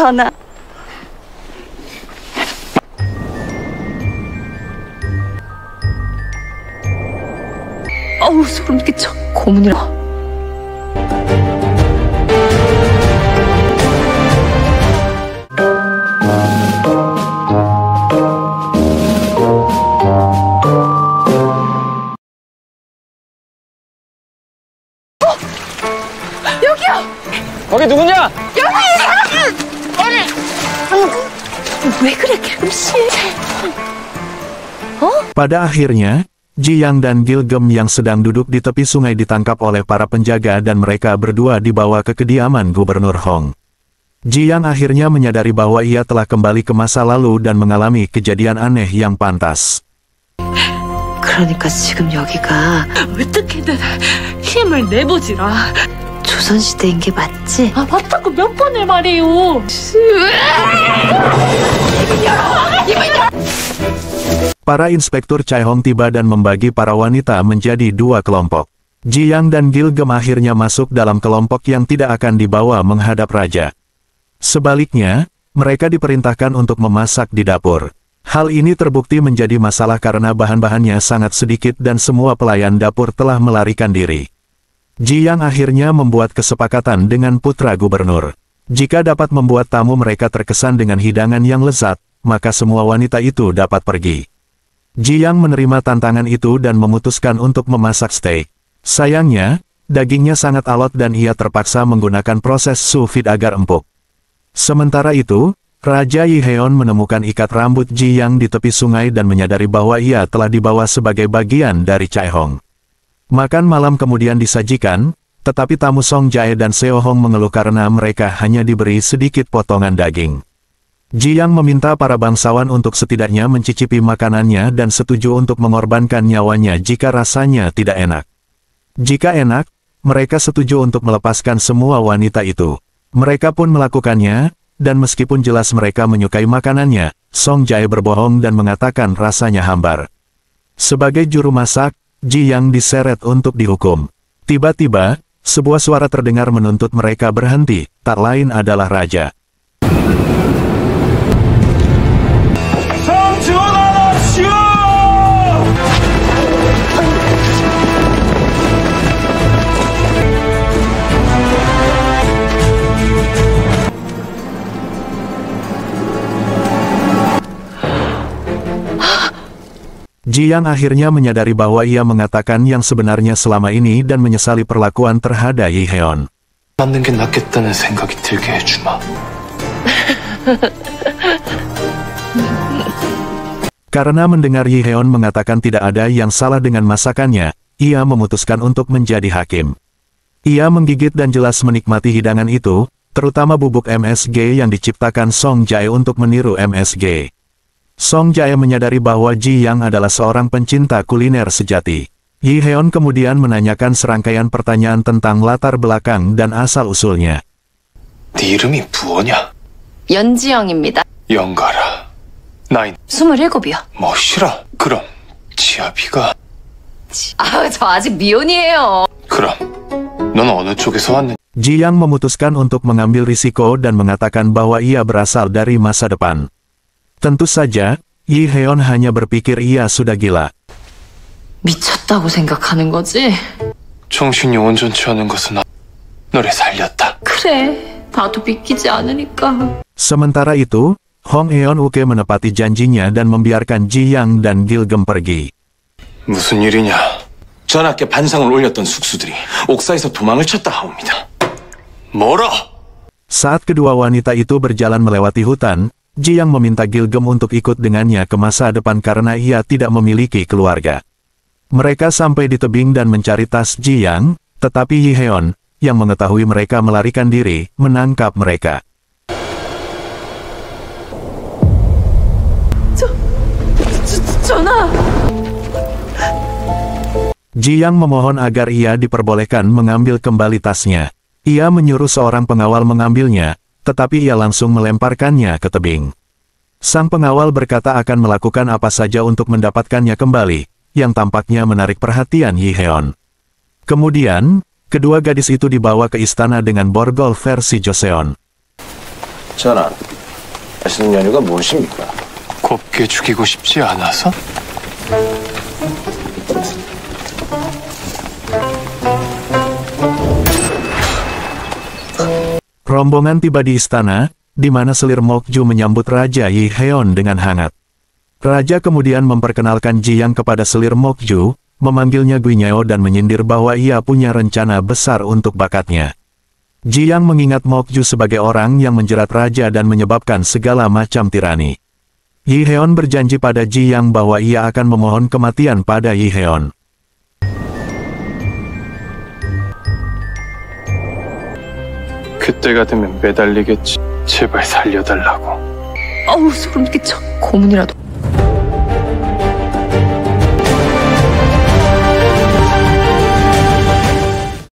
하나. 어우, 소름 끼쳐. 고문이라. 여기요! 거기 누구냐? 여기! 왜 그래, 개금씨? Pada akhirnya, Ji Yang dan Gilgem yang sedang duduk di tepi sungai ditangkap oleh para penjaga dan mereka berdua dibawa ke kediaman Gubernur Hong. Ji Yang akhirnya menyadari bahwa ia telah kembali ke masa lalu dan mengalami kejadian aneh yang pantas. 그러니까 지금 여기가 어떻게든 힘을 내보지라. 조선시대인 게 맞지? 아, 맞다고 몇 번을 말해요. Para inspektur Chai Hong tiba dan membagi para wanita menjadi dua kelompok. Ji Yang dan Gilgem akhirnya masuk dalam kelompok yang tidak akan dibawa menghadap raja. Sebaliknya, mereka diperintahkan untuk memasak di dapur. Hal ini terbukti menjadi masalah karena bahan-bahannya sangat sedikit dan semua pelayan dapur telah melarikan diri. Ji Yang akhirnya membuat kesepakatan dengan putra gubernur. Jika dapat membuat tamu mereka terkesan dengan hidangan yang lezat, maka semua wanita itu dapat pergi. Ji Yang menerima tantangan itu dan memutuskan untuk memasak steak. Sayangnya, dagingnya sangat alot dan ia terpaksa menggunakan proses sous vide agar empuk. Sementara itu, Raja Yiheon menemukan ikat rambut Ji Yang di tepi sungai dan menyadari bahwa ia telah dibawa sebagai bagian dari Chai Hong. Makan malam kemudian disajikan, tetapi tamu Song Jae dan Seo Hong mengeluh karena mereka hanya diberi sedikit potongan daging. Ji Yang meminta para bangsawan untuk setidaknya mencicipi makanannya dan setuju untuk mengorbankan nyawanya jika rasanya tidak enak. Jika enak, mereka setuju untuk melepaskan semua wanita itu. Mereka pun melakukannya, dan meskipun jelas mereka menyukai makanannya, Song Jae berbohong dan mengatakan rasanya hambar. Sebagai juru masak, Ji Yang diseret untuk dihukum. Tiba-tiba, sebuah suara terdengar menuntut mereka berhenti, tak lain adalah raja. Ji Yang akhirnya menyadari bahwa ia mengatakan yang sebenarnya selama ini dan menyesali perlakuan terhadap Yiheon. 남는 게 낫겠다는 생각이 들게 해주마. Karena mendengar Yiheon mengatakan tidak ada yang salah dengan masakannya, ia memutuskan untuk menjadi hakim. Ia menggigit dan jelas menikmati hidangan itu, terutama bubuk MSG yang diciptakan Song Jae untuk meniru MSG. Song Jae menyadari bahwa Ji Yang adalah seorang pencinta kuliner sejati. Yiheon kemudian menanyakan serangkaian pertanyaan tentang latar belakang dan asal-usulnya. 네 이름이 무엇냐? 연지영입니다. 영가라. 나이 27이요. 멋이라. 그럼 지아비가. 아, 저 아직 미혼이에요. 그럼 넌 어느 쪽에서 왔느냐? Ji Yang memutuskan untuk mengambil risiko dan mengatakan bahwa ia berasal dari masa depan. Tentu saja, Yiheon hanya berpikir ia sudah gila. 미쳤다고 생각하는 거지? 정신이 온전치 않은 것은 너를 살렸다. 그래, 나도 믿기지 않으니까. Sementara itu, Hong Eun-uke menepati janjinya dan membiarkan Ji Yang dan Gilgem pergi. 무슨 일이냐? 전하께 반상을 올렸던 숙수들이 옥사에서 도망을 쳤다 하옵니다. 뭐라? Saat kedua wanita itu berjalan melewati hutan, Ji Yang meminta Gilgem untuk ikut dengannya ke masa depan karena ia tidak memiliki keluarga. Mereka sampai di tebing dan mencari tas Ji Yang, tetapi Yiheon, yang mengetahui mereka melarikan diri, menangkap mereka. 전하! Ji Yang memohon agar ia diperbolehkan mengambil kembali tasnya. Ia menyuruh seorang pengawal mengambilnya, tetapi ia langsung melemparkannya ke tebing. Sang pengawal berkata akan melakukan apa saja untuk mendapatkannya kembali, yang tampaknya menarik perhatian Yiheon. Kemudian, kedua gadis itu dibawa ke istana dengan borgol versi Joseon. 전하, 하시는 연유가 무엇입니까? 곱게 죽이고 싶지 않아서? Rombongan tiba di istana, di mana selir Mokju menyambut Raja Yi Heon dengan hangat. Raja kemudian memperkenalkan Ji Yang kepada selir Mokju, memanggilnya Guinyao dan menyindir bahwa ia punya rencana besar untuk bakatnya. Ji Yang mengingat Mokju sebagai orang yang menjerat raja dan menyebabkan segala macam tirani. Yi Heon berjanji pada Ji Yang bahwa ia akan memohon kematian pada Yi Heon. 그때가 되면 매달리겠지. 제발 살려달라고. 어우, 소름 끼쳐. 고문이라도